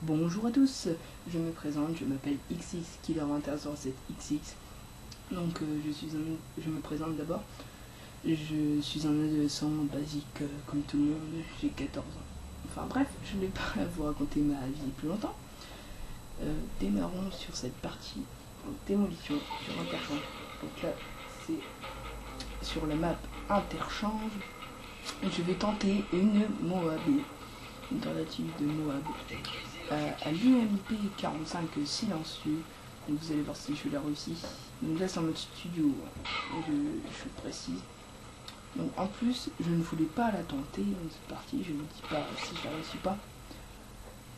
Bonjour à tous, je me présente, je m'appelle XX Killer 2107XX. Donc je me présente d'abord. Je suis un adolescent basique comme tout le monde, j'ai 14 ans. Enfin bref, je ne vais pas vous raconter ma vie plus longtemps. Démarrons sur cette partie démolition sur interchange. Donc là c'est sur la map interchange. Je vais tenter une Moab, une tentative de Moab. À l'UMP 45 silencieux. Donc vous allez voir si je l'ai réussi. Donc là c'est en mode studio, je précise. Donc en plus je ne voulais pas la tenter dans cette partie, je ne dis pas si je la réussis pas.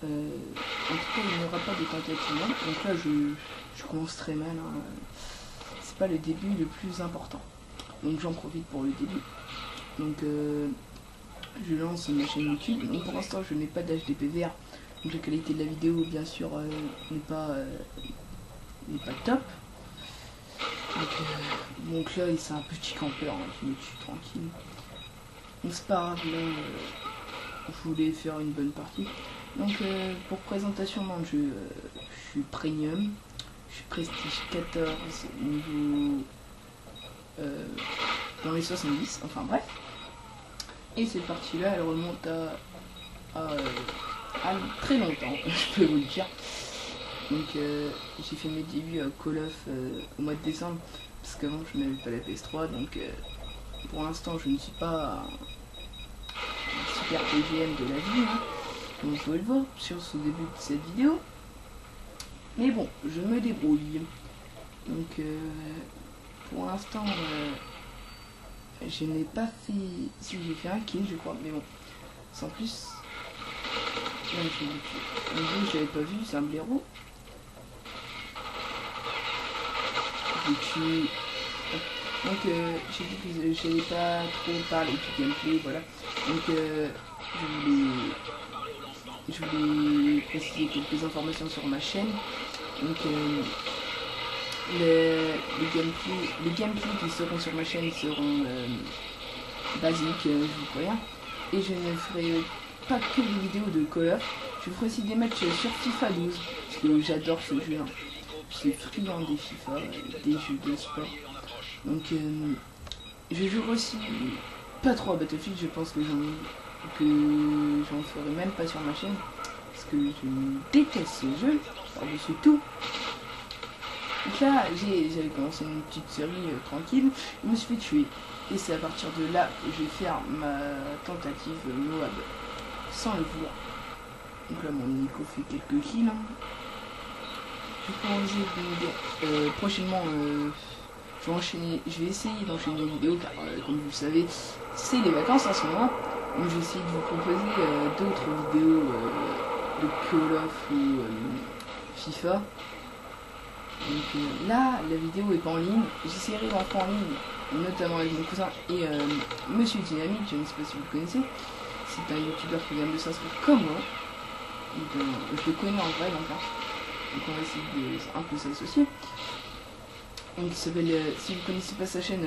En tout cas il n'y aura pas de tentative. Donc là je commence très mal, hein. C'est pas le début le plus important. Donc j'en profite pour le début. Donc je lance ma chaîne YouTube. Donc pour l'instant je n'ai pas d'HDPVR. Donc la qualité de la vidéo bien sûr n'est pas top. Donc là c'est un petit campeur, hein, qui me tue tranquille. Donc c'est pas grave, là je voulais faire une bonne partie. Donc pour présentation dans le jeu, je suis premium, je suis prestige 14 niveau dans les 70, enfin bref. Et cette partie là elle remonte à très longtemps, je peux vous le dire. Donc j'ai fait mes débuts à Call of au mois de décembre, parce qu'avant je n'avais pas la PS3, donc pour l'instant je ne suis pas un super PGM de la vie, hein, comme vous pouvez le voir sur ce début de cette vidéo. Mais bon, je me débrouille. Donc pour l'instant je n'ai pas fait... Si, j'ai fait un kill je crois, mais bon, sans plus. Je l'avais pas vu, c'est un blaireau. Donc j'ai dit que j'allais pas trop parler du gameplay, voilà. Donc je voulais préciser quelques informations sur ma chaîne. Donc les gameplays qui seront sur ma chaîne seront basiques, je vous préviens. Et je ne ferai pas que des vidéos de Call of, je ferai aussi des matchs sur FIFA 12, parce que j'adore ce jeu, hein. Je suis friand des FIFA, des jeux de sport. Donc je joue aussi pas trop à Battlefield, je pense que j'en ferai même pas sur ma chaîne, parce que je déteste ce jeu, par-dessus tout. Donc là j'avais commencé une petite série tranquille, je me suis fait tuer. Et c'est à partir de là que je vais faire ma tentative Moab, sans le vouloir. Donc là mon Nico fait quelques kills, hein. Je vais corriger prochainement, je vais essayer d'enchaîner les vidéos car comme vous le savez c'est les vacances en ce moment. Donc je vais essayer de vous proposer d'autres vidéos de Call of ou FIFA. Donc là la vidéo est pas en ligne, j'essaierai d'en faire en ligne, notamment avec mon cousin et Monsieur Dynamite, je ne sais pas si vous le connaissez. C'est un youtubeur qui vient de s'inscrire comme moi. Je le connais en vrai encore. Donc on va essayer de un peu s'associer. Donc il s'appelle, si vous ne connaissez pas sa chaîne,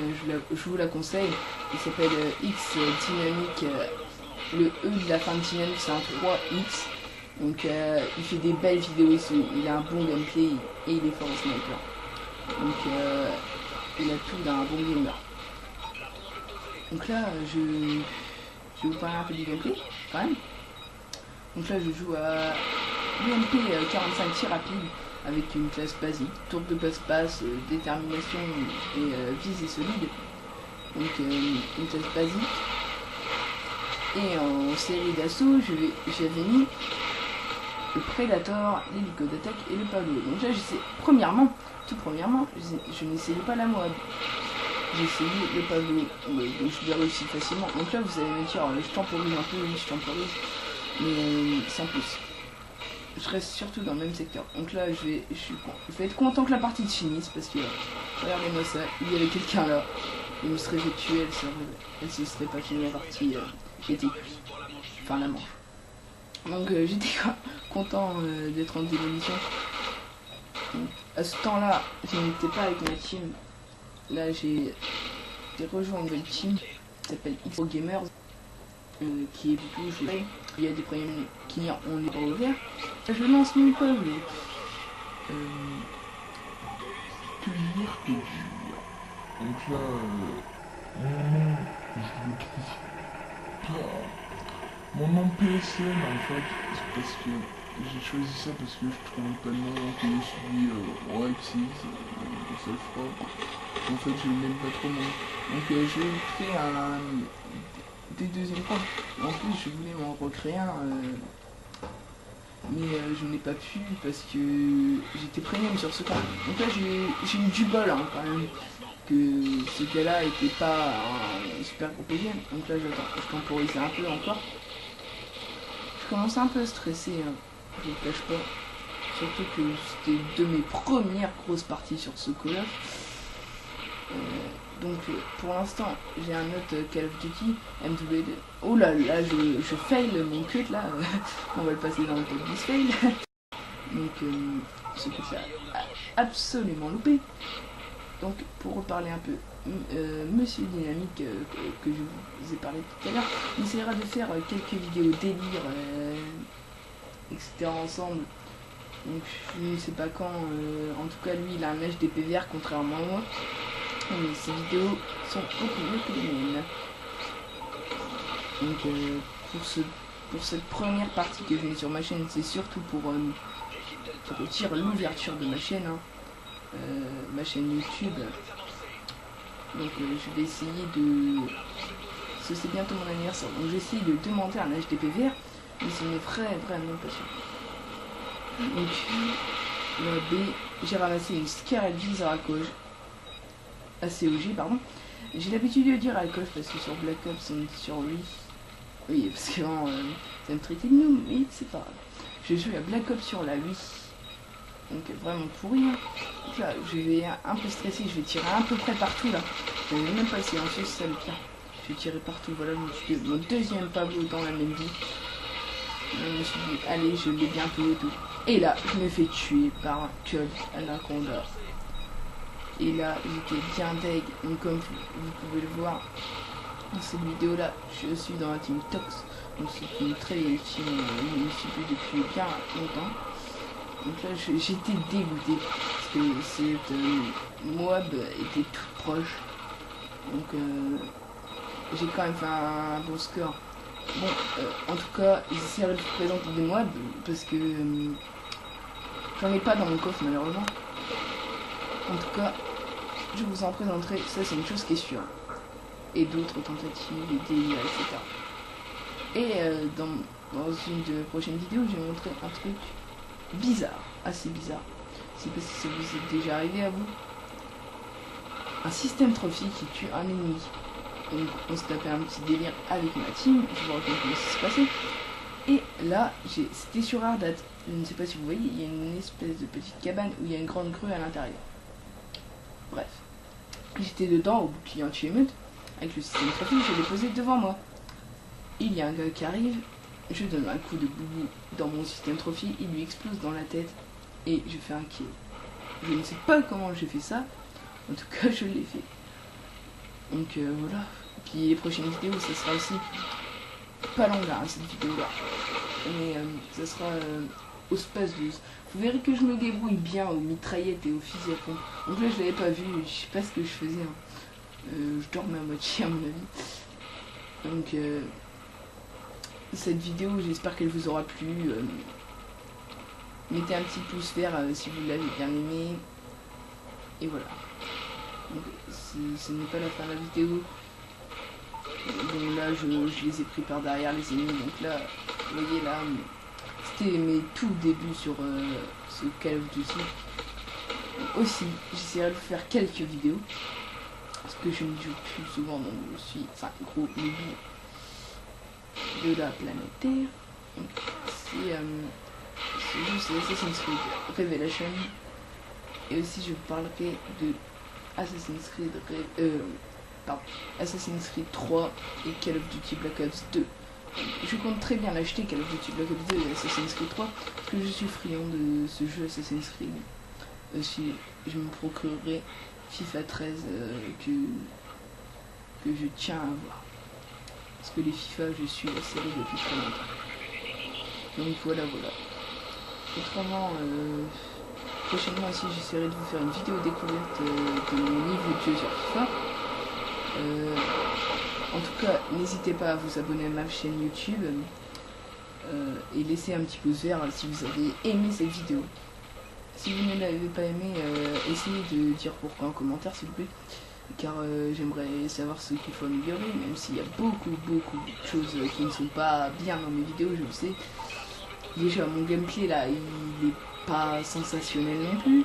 je vous la conseille. Il s'appelle X Dynamique. Le E de la fin de Dynamique c'est un 3X. Donc il fait des belles vidéos, il a un bon gameplay et il est fort au sniper. Donc il a tout d'un bon gamer. Donc là je vais vous parler un peu du gameplay quand même. Donc là je joue à UMP 45 tir rapide avec une classe basique, tour de passe-passe, détermination et visée solide. Donc une classe basique. Et en série d'assaut j'avais mis le Predator, l'hélico d'attaque et le Pavlo. Donc là tout premièrement, je n'essayais pas la Moab. J'ai essayé le Pavlo, donc je l'ai réussi facilement. Donc là vous allez me dire, je temporise un peu, oui je temporise, mais sans plus. Je reste surtout dans le même secteur. Donc là je vais être content que la partie finisse parce que regardez-moi ça, il y avait quelqu'un là. Il me serait fait tuer, elle se serait pas finie la partie, j'étais cuit. Enfin la manche. Donc j'étais content d'être en démolition. Donc, à ce temps là, je n'étais pas avec ma team. Là j'ai rejoint une nouvelle team qui s'appelle Xbox Gamers, qui est plutôt jouée. Il y a des premiums clients on n'est pas ouvert. Je lance mon peuple. Que dire. Donc là, mon nom, je le trouve pas. Mon nom PSN en fait, c'est parce que j'ai choisi ça parce que je trouvais pas le nom, donc je me suis dit, ouais, si, ça le fera. En fait, je n'aime pas trop mon nom. Donc je vais créer un des deuxièmes comptes. En plus, je voulais m'en recréer un, mais je n'ai pas pu parce que j'étais premium sur ce compte. Donc là, j'ai eu du bol hein, quand même. Que ce gars-là était pas un super gros PGM. Donc là, je temporisais un peu encore. Je commençais un peu à stresser, hein. Je ne le cache pas. Surtout que c'était de mes premières grosses parties sur ce Call of. Donc pour l'instant j'ai un autre Call of Duty MW2. Oh là là, je fail mon cut là. On va le passer dans le top 10 fail. Donc ce cut là a absolument loupé. Donc pour reparler un peu, Monsieur Dynamique que je vous ai parlé tout à l'heure, il essaiera de faire quelques vidéos délire, etc. ensemble. Donc je ne sais pas quand, en tout cas lui il a un HDP vert contrairement à moi. Mais ces vidéos sont beaucoup mieux que les miennes. Donc pour cette première partie que je mets sur ma chaîne, c'est surtout pour dire l'ouverture de ma chaîne, hein. Ma chaîne YouTube. Donc je vais essayer de... C'est bientôt mon anniversaire, donc j'essaie de demander un HDP vert, mais ce n'est vraiment pas sûr. Donc la B, j'ai ramassé une Scarlet Visor à cause. ACOG, pardon. J'ai l'habitude de dire alcool parce que sur Black Ops on dit sur lui. Oui, parce que ça me traitait de nous, mais c'est pas grave. J'ai joué à Black Ops sur la 8. Donc vraiment pourri. Hein. Donc là, je vais un peu stresser, je vais tirer à peu près partout là. Je n'ai même pas silencieux, c'est ça le pire. Je vais tirer partout, voilà, je me suis dit, mon deuxième Pablo dans la même vie. Je me suis dit, allez, je l'ai bientôt et tout. Et là, je me fais tuer par un Colt Anaconda. Et là, j'étais bien deg. Donc comme vous pouvez le voir dans cette vidéo là, je suis dans la team Tox. Donc c'est une très vieille team, je me suis plus depuis bien longtemps. Donc là, j'étais dégoûté parce que cette Moab était toute proche. Donc j'ai quand même fait un bon score. Bon, en tout cas, j'essaierai de vous présenter des Moab parce que j'en ai pas dans mon coffre malheureusement. En tout cas, je vous en présenterai, ça c'est une chose qui est sûre. Et d'autres tentatives, et délires, etc. Et dans une de mes prochaines vidéos, je vais montrer un truc bizarre, assez bizarre. Je sais pas si ça vous est déjà arrivé à vous. Un système trophy qui tue un ennemi. Donc on se tapait un petit délire avec ma team, je vous raconte comment ça se passait. Et là, c'était sur Ardat. Je ne sais pas si vous voyez, il y a une espèce de petite cabane où il y a une grande crue à l'intérieur. Bref. J'étais dedans au bouclier anti-émeute, avec le système trophy, je l'ai posé devant moi. Il y a un gars qui arrive, je donne un coup de boubou dans mon système trophy, il lui explose dans la tête, et je fais un kill. Je ne sais pas comment j'ai fait ça, en tout cas je l'ai fait. Donc voilà. Puis les prochaines vidéos, ça sera aussi pas longue hein, cette vidéo là. Mais ça sera au space 12. Vous verrez que je me débrouille bien aux mitraillettes et aux fusils à pompe. Donc là je l'avais pas vu, je sais pas ce que je faisais. Hein. Je dormais à moitié à mon avis. Donc cette vidéo, j'espère qu'elle vous aura plu. Mettez un petit pouce vert si vous l'avez bien aimé. Et voilà. Donc ce n'est pas la fin de la vidéo. Donc là je les ai pris par derrière les ennemis. Donc là, vous voyez là, c'était mes tout débuts sur ce Call of Duty. Aussi, j'essaierai de vous faire quelques vidéos. Parce que je ne joue plus souvent, donc je suis, enfin, gros newbie de la planète Terre. Donc c'est juste Assassin's Creed Revelation. Et aussi je vous parlerai de Assassin's Creed Assassin's Creed 3 et Call of Duty Black Ops 2. Je compte très bien l'acheter, Call of Duty Black Ops 2 et Assassin's Creed 3, parce que je suis friand de ce jeu Assassin's Creed. Aussi, je me procurerai FIFA 13 que je tiens à avoir. Parce que les FIFA, je suis la série depuis très longtemps. Donc voilà. Autrement, prochainement aussi j'essaierai de vous faire une vidéo découverte de mon niveau de jeu sur FIFA. En tout cas, n'hésitez pas à vous abonner à ma chaîne YouTube et laisser un petit pouce vert si vous avez aimé cette vidéo. Si vous ne l'avez pas aimé, essayez de dire pourquoi en commentaire s'il vous plaît, car j'aimerais savoir ce qu'il faut améliorer, même s'il y a beaucoup de choses qui ne sont pas bien dans mes vidéos, je le sais. Déjà mon gameplay là, il est pas sensationnel non plus.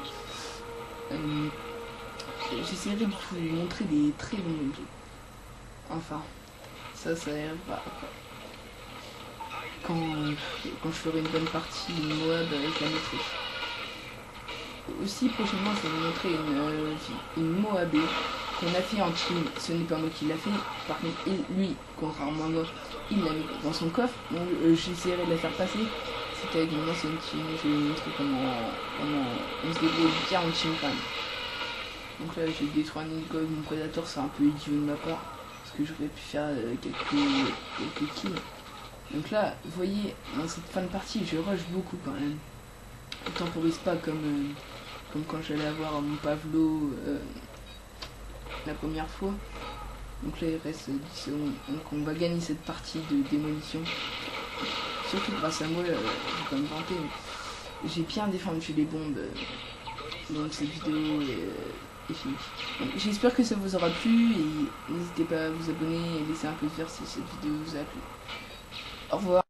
J'essaierai de vous montrer des très bons gameplays. Enfin, ça arrivera quand je ferai une bonne partie Moab avec la maîtrise. Aussi prochainement je vais vous montrer une Moab qu'on a fait en team. Ce n'est pas moi qui l'a fait, par contre lui, contrairement à moi, il l'a mis dans son coffre, donc j'essaierai de la faire passer. C'était avec mon ancienne team, je vais vous montrer comment on se débrouille bien en team quand même. Donc là j'ai détruit un Nigog, mon prédateur, c'est un peu idiot de ma part, parce que j'aurais pu faire quelques kills. Donc là, vous voyez, dans cette fin de partie, je rush beaucoup quand même. Je temporise pas comme quand j'allais avoir mon Pavlo la première fois. Donc là il reste 10 secondes, donc on va gagner cette partie de démolition. Surtout grâce à moi, je vais pas me vanter, j'ai bien défendu les bombes. Donc cette vidéo est finie. J'espère que ça vous aura plu et n'hésitez pas à vous abonner et laisser un pouce vert si cette vidéo vous a plu. Au revoir.